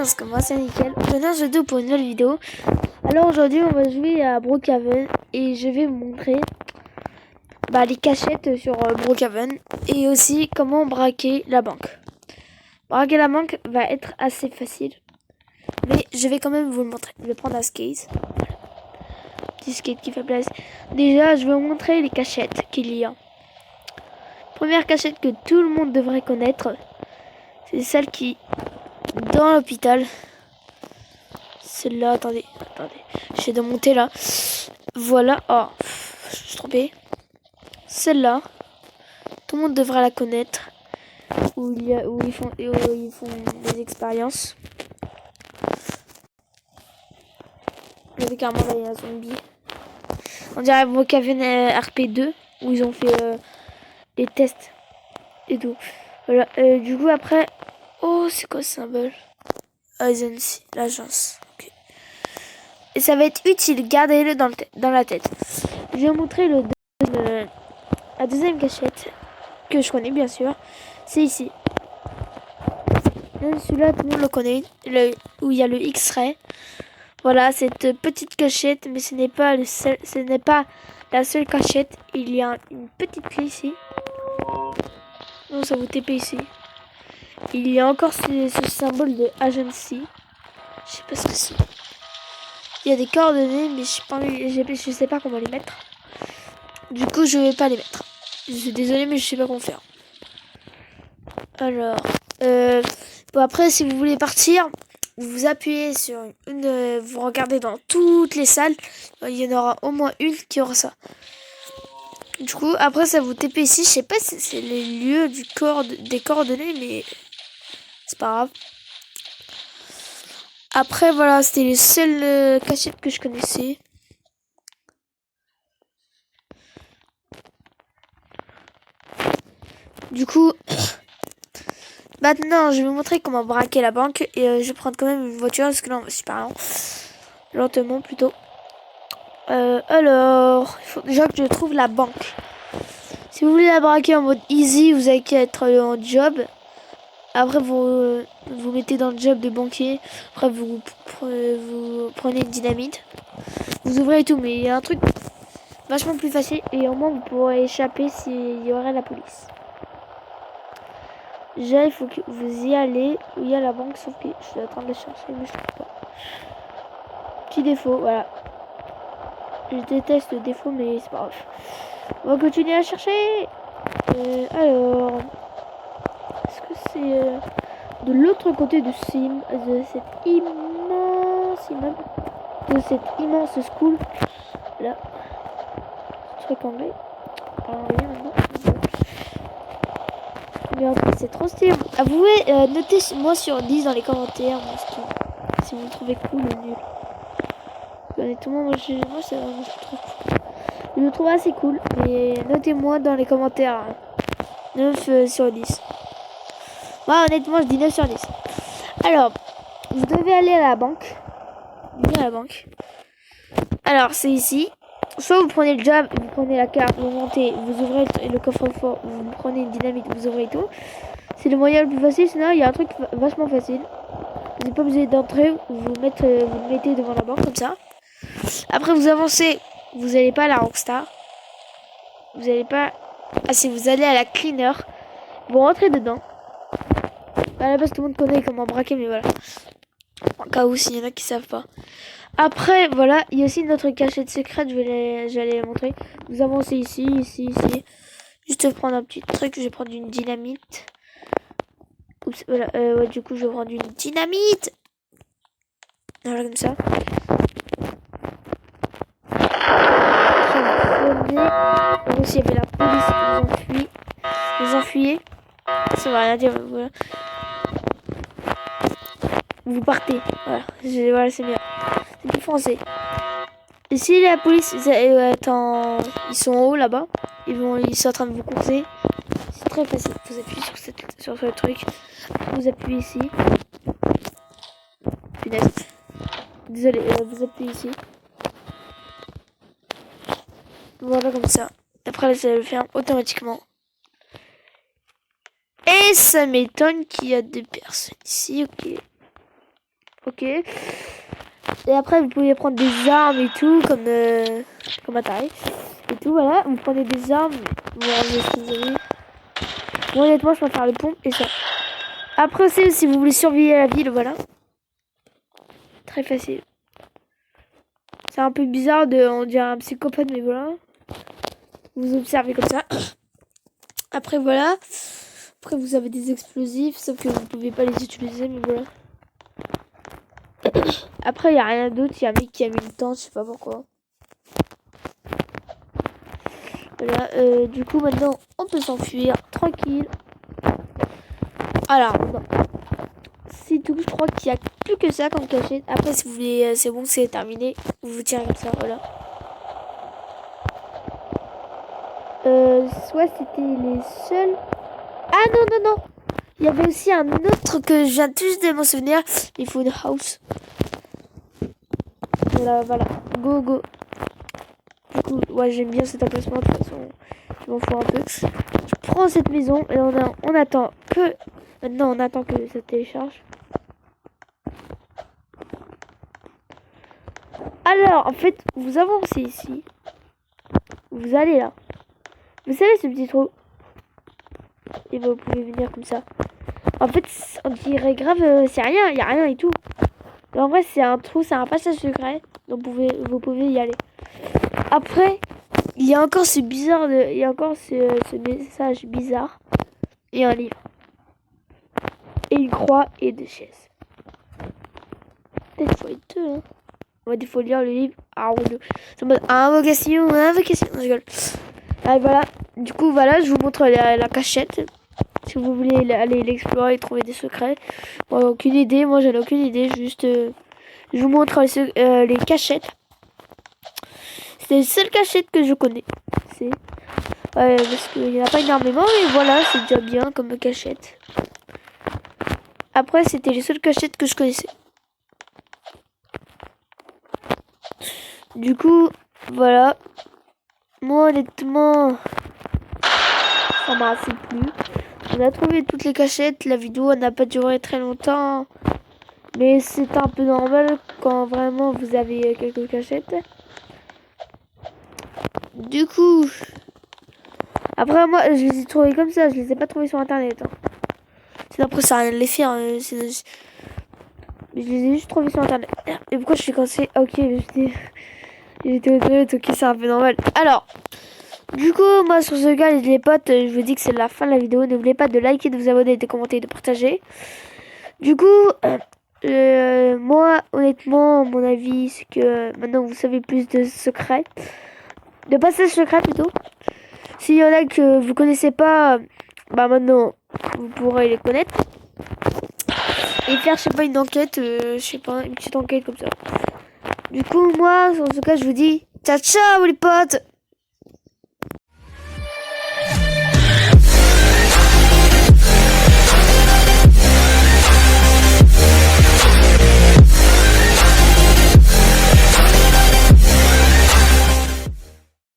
parce que moi c'est nickel. Maintenant je dois pour une nouvelle vidéo. Alors aujourd'hui on va jouer à Brookhaven et je vais vous montrer les cachettes sur Brookhaven et aussi comment braquer la banque. Braquer la banque va être assez facile, mais je vais quand même vous le montrer. Je vais prendre un skate. Petit skate qui fait place. Déjà je vais vous montrer les cachettes qu'il y a. Première cachette que tout le monde devrait connaître, c'est celle qui dans l'hôpital. Celle-là, attendez, j'essaie de monter là. Voilà, oh, je me suis trompée. Celle-là, tout le monde devrait la connaître. Où ils font des expériences. Avec un monde à zombie. On dirait Brookhaven RP2 où ils ont fait les tests et tout. Voilà, du coup après, oh c'est quoi ce symbole? Agency, l'agence. Okay. Et ça va être utile, gardez-le dans la tête. Je vais vous montrer la deuxième cachette que je connais bien sûr. C'est ici. Celui-là, tout le monde le connaît, où il y a le X-ray. Voilà, cette petite cachette, mais ce n'est pas la seule cachette. Il y a une petite clé ici. Non, ça vous TP ici. Il y a encore ce symbole de agency. Je sais pas ce que c'est. Il y a des coordonnées, mais je sais pas comment les mettre. Du coup, je vais pas les mettre. Je suis désolée, mais je sais pas comment faire. Alors, bon après, si vous voulez partir, vous appuyez sur vous regardez dans toutes les salles. Il y en aura au moins une qui aura ça. Du coup, après, ça vous TP ici. Je sais pas si c'est les lieux des coordonnées, mais c'est pas grave. Après, voilà, c'était les seules cachettes que je connaissais. Du coup, maintenant, je vais vous montrer comment braquer la banque. Et je vais prendre quand même une voiture parce que là, on va super lent. Lentement, plutôt. Alors, il faut déjà que je trouve la banque. Si vous voulez la braquer en mode easy, vous avez qu'à être en job. Après, vous mettez dans le job de banquier. Après, vous prenez une dynamite. Vous ouvrez et tout, mais il y a un truc vachement plus facile. Et au moins, vous pourrez échapper s'il y aurait la police. Déjà, il faut que vous y allez où il y a la banque, sauf que je suis en train de la chercher, mais je trouve pas. Petit défaut, voilà. Je déteste le défaut, mais c'est pas grave. On va continuer à chercher. Alors, est-ce que c'est de l'autre côté de cet immense immeuble, de cette immense school là, ce truc anglais. Anglais maintenant. Mais en fait, c'est trop stylé. Avouez, notez moi sur 10 dans les commentaires si vous le trouvez cool ou nul. Honnêtement, moi c'est vraiment trop cool. Je le trouve assez cool, mais notez-moi dans les commentaires 9 sur 10. Moi, honnêtement, je dis 9 sur 10. Alors, vous devez aller à la banque. Venir à la banque. Alors, c'est ici. Soit vous prenez le job, vous prenez la carte, vous montez, vous ouvrez le coffre-fort, vous prenez une dynamite, vous ouvrez tout. C'est le moyen le plus facile, sinon il y a un truc vachement facile. Vous n'êtes pas obligé d'entrer, vous le mettez devant la banque comme ça. Après vous avancez, vous n'allez pas à la Rockstar. Vous n'allez pas... Ah si, vous allez à la Cleaner. Vous rentrez dedans. À la base tout le monde connaît comment braquer, mais voilà. En cas où s'il y en a qui savent pas. Après, voilà, il y a aussi notre cachette secrète, je vais les montrer. Vous avancez ici. Juste prendre un petit truc, je vais prendre une dynamite. Oups, voilà, ouais, du coup, je vais prendre une dynamite. Voilà, comme ça. Prenez. Aussi, il y avait la police, vous enfuyez. Ça va rien dire, voilà. Vous partez, voilà, c'est bien. C'est plus français. Et si la police ils sont en haut là-bas, ils sont en train de vous courser. C'est très facile. Vous appuyez sur ce truc. Vous appuyez ici. Punaise. Désolé, vous appuyez ici. Voilà comme ça. Après là, ça va le faire automatiquement. Et ça m'étonne qu'il y a des personnes ici. Ok. Ok. Et après, vous pouvez prendre des armes et tout, comme Atari. Et tout, voilà. Vous prenez des armes. Bon, moi, honnêtement, je préfère le pompe et ça. Après aussi, si vous voulez surveiller la ville, voilà. Très facile. C'est un peu bizarre on dirait un psychopathe, mais voilà. Vous observez comme ça. Après, voilà. Après, vous avez des explosifs, sauf que vous pouvez pas les utiliser, mais voilà. Après, il n'y a rien d'autre. Il y a un mec qui a mis le temps, je sais pas pourquoi. Voilà, du coup, maintenant, on peut s'enfuir tranquille. Alors, non. C'est tout. Je crois qu'il n'y a plus que ça comme cachette. Après, si vous voulez, c'est bon, c'est terminé. Vous vous tirez comme ça, voilà. Soit c'était les seuls. Ah non, non, non. Il y avait aussi un autre que je viens juste de m'en souvenir. Il faut une house. Voilà, voilà. Go, go. Du coup, ouais, j'aime bien cet emplacement. De toute façon, je m'en fous un peu. Je prends cette maison et on attend que... Maintenant, on attend que ça télécharge. Alors, en fait, vous avancez ici. Vous allez là. Vous savez ce petit trou? Et vous pouvez venir comme ça. En fait, on dirait grave, c'est rien, il n'y a rien et tout. Mais en vrai, c'est un trou, c'est un passage secret. Donc vous pouvez y aller. Après, il y a encore ce bizarre, il y a encore ce message bizarre. Et un livre. Et une croix et deux chaises. Peut-être qu'il faut être deux, hein. Ouais, il faut lire le livre. Ah, c'est en mode invocation, invocation. Je rigole. Allez, voilà. Du coup, voilà, je vous montre la cachette. Si vous voulez aller l'explorer et trouver des secrets. Bon, aucune idée. Moi, j'en ai aucune idée. Juste, je vous montre les cachettes. C'est les seules cachettes que je connais. C'est... Ouais, parce qu'il n'y en a pas énormément. Mais voilà, c'est déjà bien comme cachette. Après, c'était les seules cachettes que je connaissais. Du coup, voilà. Moi, honnêtement, ça m'a assez plu. On a trouvé toutes les cachettes. La vidéo n'a pas duré très longtemps. Mais c'est un peu normal quand vraiment vous avez quelques cachettes. Du coup, après moi, je les ai trouvées comme ça. Je les ai pas trouvées sur internet. Hein. C'est après ça rien de les faire. Mais je les ai juste trouvées sur internet. Et pourquoi je suis cassée? Ok, j'étais aux toilettes. Ok, c'est un peu normal. Alors. Du coup, moi sur ce gars, les potes, je vous dis que c'est la fin de la vidéo. N'oubliez pas de liker, de vous abonner, de commenter, de partager. Du coup, moi, honnêtement, mon avis, c'est que maintenant vous savez plus de secrets. De passages secrets plutôt. S'il y en a que vous connaissez pas, bah maintenant, vous pourrez les connaître. Et faire, je sais pas, une enquête, je sais pas, une petite enquête comme ça. Du coup, moi, sur ce cas, je vous dis ciao ciao les potes!